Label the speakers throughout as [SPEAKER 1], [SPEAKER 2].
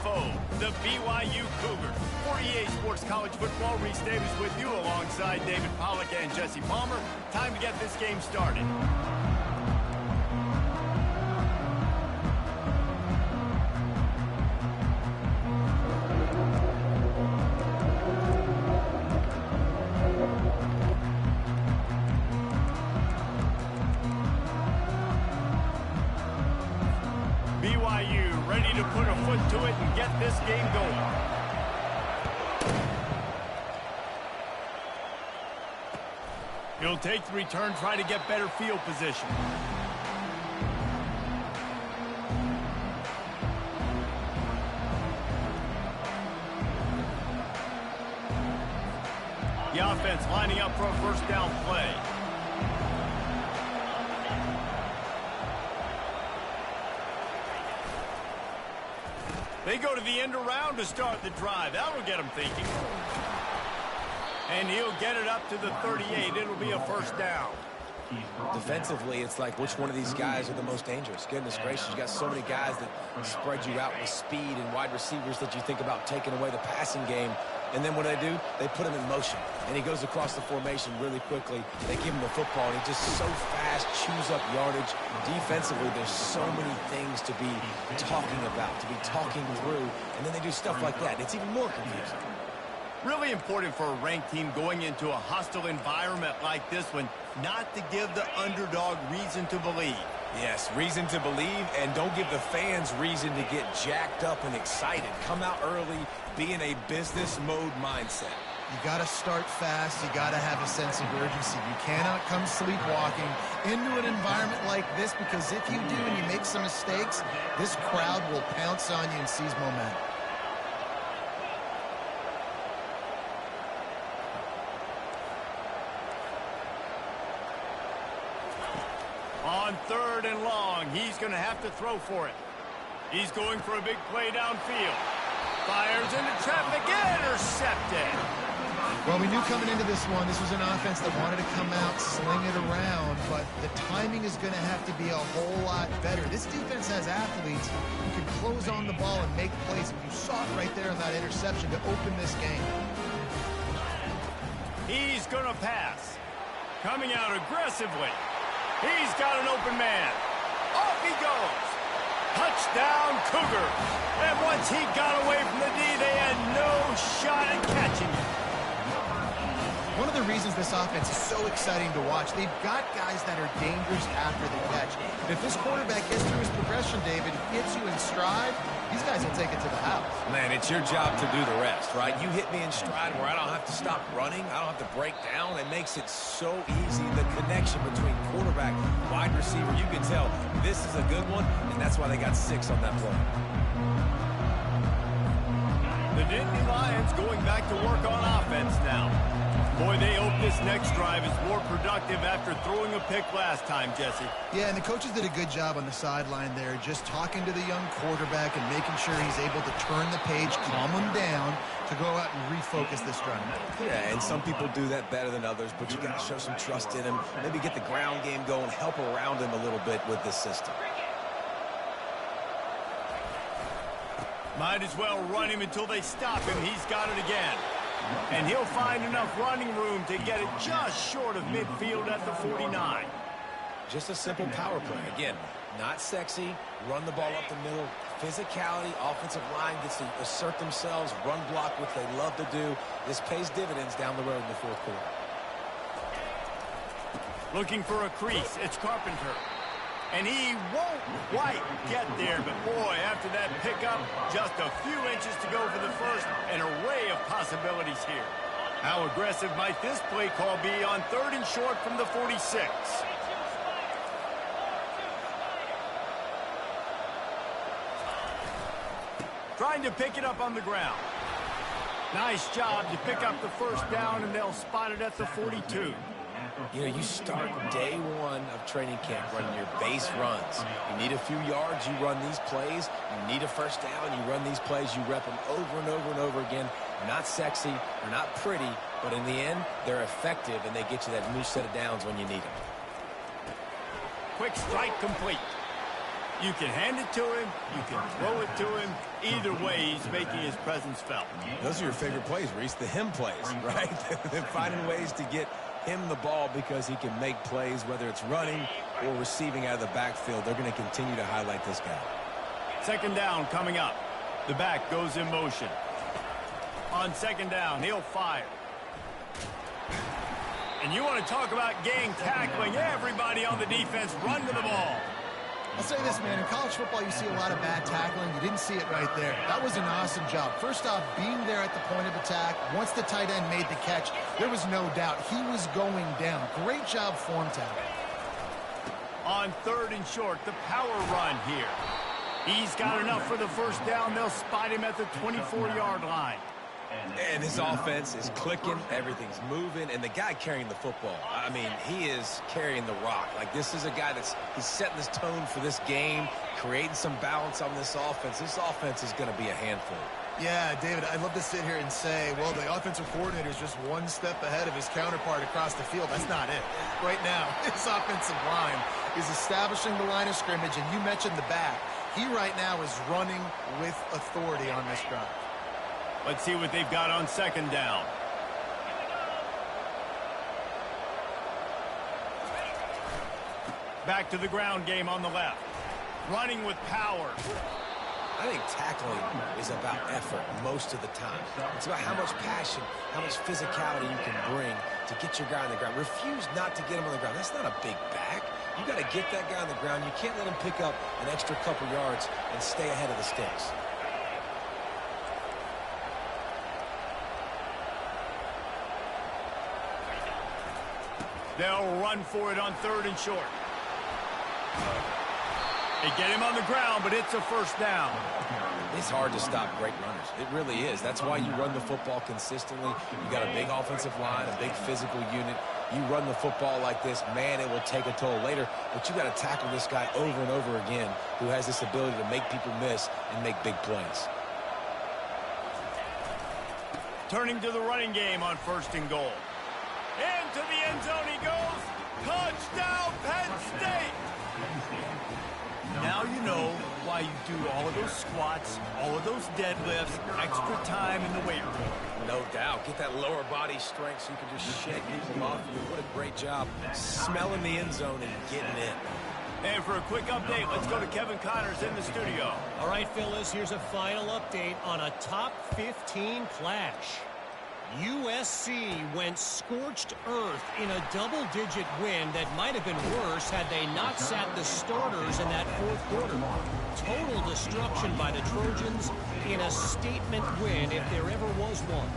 [SPEAKER 1] foe, the BYU Cougars. For EA Sports College Football, Reese Davis with you alongside David Pollack and Jesse Palmer. Time to get this game started. BYU ready to put a foot to it and get this game going. He'll take the return, try to get better field position. The offense lining up for a first down play. They go to the end around to start the drive. That'll get them thinking. And he'll get it up to the 38. It'll be a first down.
[SPEAKER 2] Defensively, it's like which one of these guys are the most dangerous. Goodness gracious, you got so many guys that spread you out with speed and wide receivers that you think about taking away the passing game. And then what do? They put him in motion. And he goes across the formation really quickly. They give him the football, and he just so fast, chews up yardage. Defensively, there's so many things to be talking about, to be talking through. And then they do stuff like that. It's even more confusing.
[SPEAKER 1] Really important for a ranked team going into a hostile environment like this one, not to give the underdog reason to believe.
[SPEAKER 2] Yes, reason to believe, and don't give the fans reason to get jacked up and excited. Come out early, be in a business mode mindset.
[SPEAKER 3] You got to start fast. You got to have a sense of urgency. You cannot come sleepwalking into an environment like this, because if you do and you make some mistakes, this crowd will pounce on you and seize momentum.
[SPEAKER 1] On 3rd and long, he's going to have to throw for it. He's going for a big play downfield. Fires into traffic, intercepted.
[SPEAKER 3] Well, we knew coming into this one, this was an offense that wanted to come out, sling it around, but the timing is going to have to be a whole lot better. This defense has athletes who can close on the ball and make plays. And you saw it right there in that interception to open this game.
[SPEAKER 1] He's going to pass. Coming out aggressively. He's got an open man. Off he goes. Touchdown, Cougars. And once he got away from the D, they had no shot at catching him.
[SPEAKER 3] One of the reasons this offense is so exciting to watch, they've got guys that are dangerous after the catch. And if this quarterback gets through his progression, David, gets you in stride, these guys will take it to the house.
[SPEAKER 2] Man, it's your job to do the rest, right? You hit me in stride where I don't have to stop running. I don't have to break down. It makes it so easy. The connection between quarterback, wide receiver, you can tell this is a good one, and that's why they got 6 on that play.
[SPEAKER 1] The Nittany Lions going back to work on offense now. Boy, they hope this next drive is more productive after throwing a pick last time, Jesse.
[SPEAKER 3] Yeah, and the coaches did a good job on the sideline there, just talking to the young quarterback and making sure he's able to turn the page, calm him down, to go out and refocus this drive.
[SPEAKER 2] Yeah, and some people do that better than others, but you got to show some trust in him, maybe get the ground game going, help around him a little bit with this system.
[SPEAKER 1] Might as well run him until they stop him. He's got it again. And he'll find enough running room to get it just short of midfield at the 49.
[SPEAKER 2] Just a simple power play. Again, not sexy, run the ball up the middle. Physicality, offensive line gets to assert themselves, run block, which they love to do. This pays dividends down the road in the 4th quarter.
[SPEAKER 1] Looking for a crease. It's Carpenter. And he won't quite get there, but boy, after that pickup, just a few inches to go for the first. An array of possibilities here. How aggressive might this play call be on 3rd and short from the 46? Trying to pick it up on the ground. Nice job to pick up the first down, and they'll spot it at the 42.
[SPEAKER 2] You know, you start day 1 of training camp running your base runs. You need a few yards, you run these plays. You need a first down, you run these plays. You rep them over and over and over again. They're not sexy, they're not pretty, but in the end, they're effective, and they get you that new set of downs when you need them.
[SPEAKER 1] Quick strike complete. You can hand it to him. You can throw it to him. Either way, he's making his presence felt.
[SPEAKER 2] Those are your favorite plays, Reese, the him plays, right? They're finding ways to get him the ball because he can make plays, whether it's running or receiving out of the backfield. They're going to continue to highlight this guy.
[SPEAKER 1] Second down coming up. The back goes in motion. On second down, he'll fire. And you want to talk about gang tackling. Everybody on the defense run to the ball.
[SPEAKER 3] I'll say this, man. In college football, you see a lot of bad tackling. You didn't see it right there. That was an awesome job. First off, being there at the point of attack. Once the tight end made the catch, there was no doubt he was going down. Great job form tackle.
[SPEAKER 1] On third and short, the power run here. He's got enough for the first down. They'll spot him at the 24-yard line.
[SPEAKER 2] And his offense is clicking, everything's moving, and the guy carrying the football, I mean, he is carrying the rock. Like, this is a guy he's setting this tone for this game, creating some balance on this offense. This offense is going to be a handful.
[SPEAKER 3] Yeah, David, I'd love to sit here and say, well, the offensive coordinator is just one step ahead of his counterpart across the field. That's not it. Right now, his offensive line is establishing the line of scrimmage, and you mentioned the back. He right now is running with authority on this drive.
[SPEAKER 1] Let's see what they've got on second down. Back to the ground game on the left. Running with power.
[SPEAKER 2] I think tackling is about effort most of the time. It's about how much passion, how much physicality you can bring to get your guy on the ground. Refuse not to get him on the ground. That's not a big back. You got to get that guy on the ground. You can't let him pick up an extra couple yards and stay ahead of the sticks.
[SPEAKER 1] They'll run for it on third and short. They get him on the ground, but it's a first down.
[SPEAKER 2] It's hard to stop great runners. It really is. That's why you run the football consistently. You got a big offensive line, a big physical unit. You run the football like this, man, it will take a toll later. But you got to tackle this guy over and over again who has this ability to make people miss and make big plays.
[SPEAKER 1] Turning to the running game on first and goal. Into the end zone he goes. Touchdown, Penn State! Now you know why you do all of those squats, all of those deadlifts, extra time in the weight room.
[SPEAKER 2] No doubt. Get that lower body strength so you can just shake people off you. What a great job smelling the end zone and getting in.
[SPEAKER 1] And for a quick update, let's go to Kevin Connors in the studio.
[SPEAKER 4] All right, fellas, here's a final update on a top 15 clash. USC went scorched earth in a double-digit win that might have been worse had they not sat the starters in that fourth quarter. Total destruction by the Trojans in a statement win if there ever was one.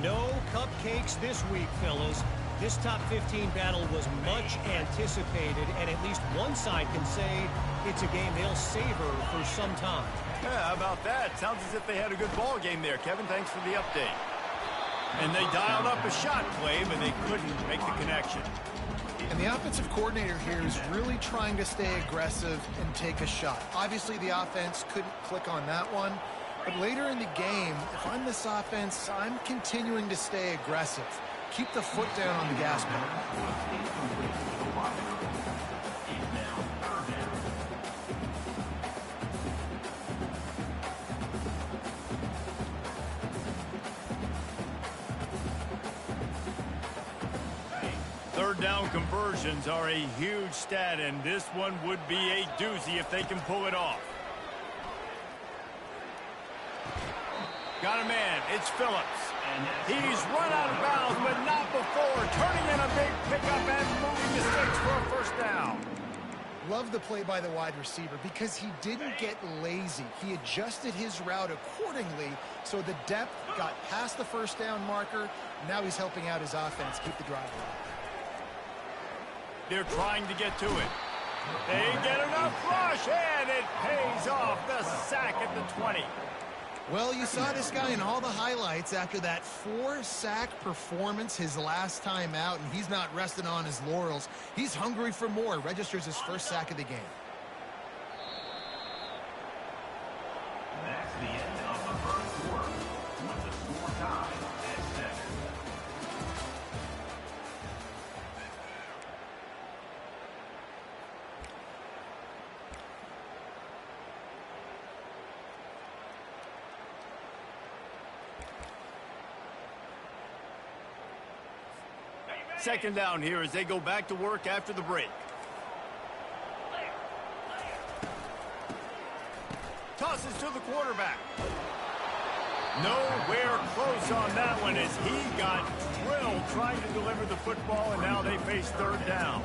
[SPEAKER 4] No cupcakes this week, fellas. This top 15 battle was much anticipated, and at least one side can say it's a game they'll savor for some time.
[SPEAKER 1] Yeah, how about that? Sounds as if they had a good ball game there. Kevin, thanks for the update. And they dialed up a shot play, but they couldn't make the connection.
[SPEAKER 3] And the offensive coordinator here is really trying to stay aggressive and take a shot. Obviously, the offense couldn't click on that one. But later in the game, if I'm this offense, I'm continuing to stay aggressive. Keep the foot down on the gas pedal.
[SPEAKER 1] Third down conversions are a huge stat, and this one would be a doozy if they can pull it off. Got a man. It's Phillips. He's run out of bounds, but not before. Turning in a big pickup and moving the sticks for a first down.
[SPEAKER 3] Love the play by the wide receiver because he didn't get lazy. He adjusted his route accordingly, so the depth got past the first down marker. Now he's helping out his offense keep the drive alive.
[SPEAKER 1] They're trying to get to it. They get enough rush, and it pays off. The sack at the 20.
[SPEAKER 3] Well, you saw this guy in all the highlights after that 4-sack performance his last time out, and he's not resting on his laurels. He's hungry for more. Registers his first sack of the game.
[SPEAKER 5] That's the end of the first quarter with the score tied at 7.
[SPEAKER 1] Second down here as they go back to work after the break. Tosses to the quarterback. Nowhere close on that one as he got drilled trying to deliver the football, and now they face third down.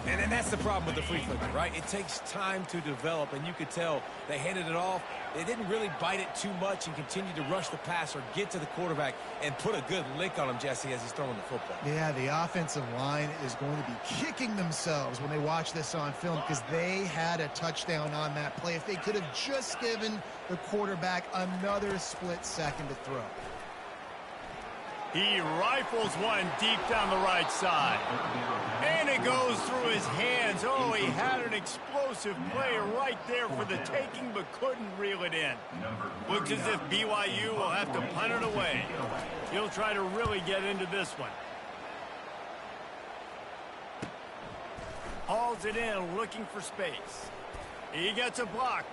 [SPEAKER 2] And that's the problem with the flea flicker, right? It takes time to develop, and you could tell they handed it off. They didn't really bite it too much and continue to rush the pass or get to the quarterback and put a good lick on him, Jesse, as he's throwing the football.
[SPEAKER 3] Yeah, the offensive line is going to be kicking themselves when they watch this on film because they had a touchdown on that play. If they could have just given the quarterback another split second to throw.
[SPEAKER 1] He rifles one deep down the right side. And it goes through his hands. Oh, he had an explosive play right there for the taking, but couldn't reel it in. Looks as if BYU will have to punt it away. He'll try to really get into this one. Hauls it in, looking for space. He gets a block.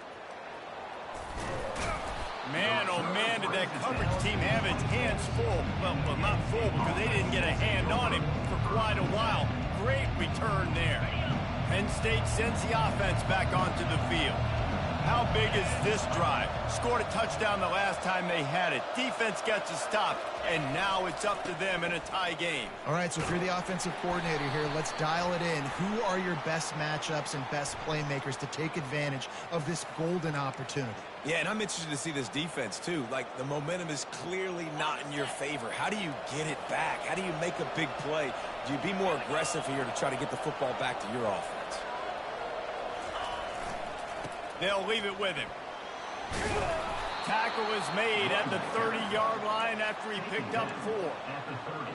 [SPEAKER 1] Man, oh man, did that coverage team have its hands full. Well, not full because they didn't get a hand on him for quite a while. Great return there. Penn State sends the offense back onto the field. How big is this drive? Scored a touchdown the last time they had it. Defense gets a stop, and now it's up to them in a tie game.
[SPEAKER 3] All right, so if you're the offensive coordinator here, let's dial it in. Who are your best matchups and best playmakers to take advantage of this golden opportunity?
[SPEAKER 2] Yeah, and I'm interested to see this defense, too. Like, the momentum is clearly not in your favor. How do you get it back? How do you make a big play? Do you be more aggressive here to try to get the football back to your offense?
[SPEAKER 1] They'll leave it with him. Tackle is made at the 30-yard line after he picked up 4.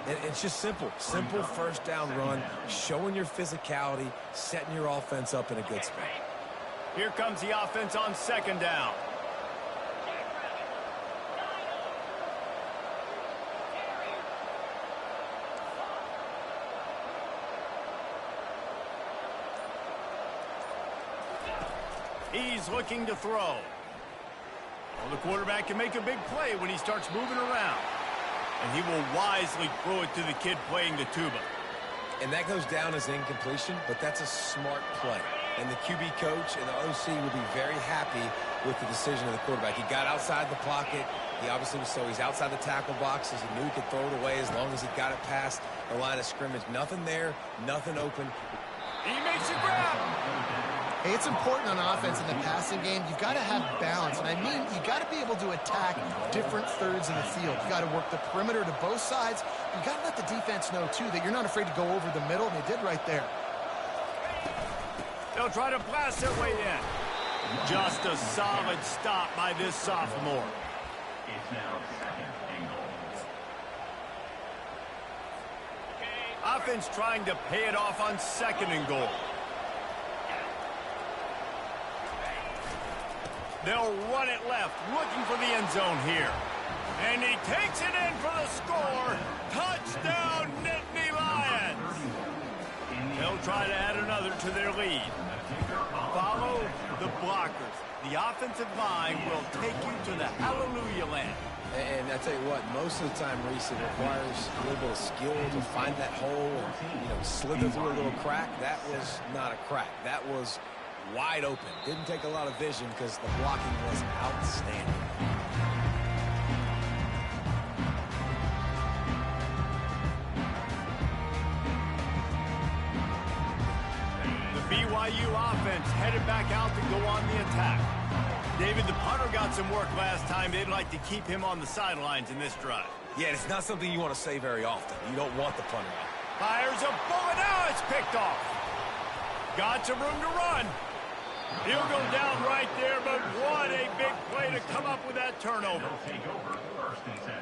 [SPEAKER 2] And it's just simple. Simple first down run, showing your physicality, setting your offense up in a good spot.
[SPEAKER 1] Here comes the offense on second down. He's looking to throw. Well, the quarterback can make a big play when he starts moving around. And he will wisely throw it to the kid playing the tuba.
[SPEAKER 2] And that goes down as incommpletion, but that's a smart play. And the QB coach and the OC will be very happy with the decision of the quarterback. He got outside the pocket. He obviously was he's outside the tackle boxes. He knew he could throw it away as long as he got it past the line of scrimmage. Nothing there, nothing open.
[SPEAKER 1] He makes a grab.
[SPEAKER 3] Hey, it's important on offense in the passing game. You've got to have balance. And I mean, you've got to be able to attack different thirds of the field. You've got to work the perimeter to both sides. You've got to let the defense know, too, that you're not afraid to go over the middle, and they did right there.
[SPEAKER 1] They'll try to blast their way in. Just a solid stop by this sophomore.
[SPEAKER 5] It's now second and goal.
[SPEAKER 1] Offense trying to pay it off on second and goal. They'll run it left, looking for the end zone here. And he takes it in for the score. Touchdown, Nittany Lions. They'll try to add another to their lead. Follow the blockers. The offensive line will take you to the hallelujah land.
[SPEAKER 2] And I tell you what, most of the time, Reese, it requires a little bit of skill to find that hole and, slither through a little crack. That was not a crack. That was wide open. Didn't take a lot of vision because the blocking was outstanding.
[SPEAKER 1] The BYU offense headed back out to go on the attack. David, the punter got some work last time. They'd like to keep him on the sidelines in this drive.
[SPEAKER 2] Yeah, it's not something you want to say very often. You don't want the punter out.
[SPEAKER 1] Fires a bullet. Now it's picked off. Got some room to run. He'll go down right there, but what a big play to come up with that turnover.
[SPEAKER 5] They'll take over first and 10.